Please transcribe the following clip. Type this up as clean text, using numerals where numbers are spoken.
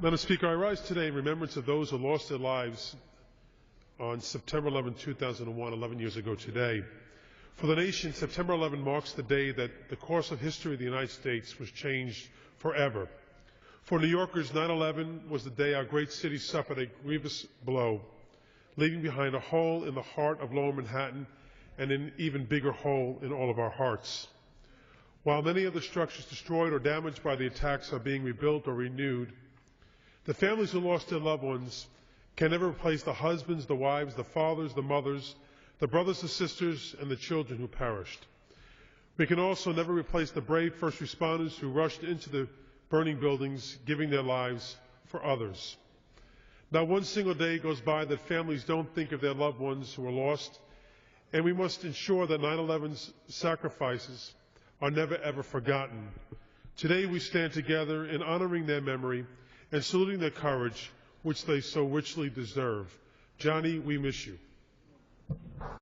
Madam Speaker, I rise today in remembrance of those who lost their lives on September 11, 2001, 11 years ago today. For the nation, September 11 marks the day that the course of history of the United States was changed forever. For New Yorkers, 9/11 was the day our great city suffered a grievous blow, leaving behind a hole in the heart of lower Manhattan and an even bigger hole in all of our hearts. While many of the structures destroyed or damaged by the attacks are being rebuilt or renewed, the families who lost their loved ones can never replace the husbands, the wives, the fathers, the mothers, the brothers, the sisters, and the children who perished. We can also never replace the brave first responders who rushed into the burning buildings, giving their lives for others. Not one single day goes by that families don't think of their loved ones who were lost, and we must ensure that 9/11's sacrifices are never ever forgotten. Today we stand together in honoring their memory and saluting their courage, which they so richly deserve. Johnny, we miss you.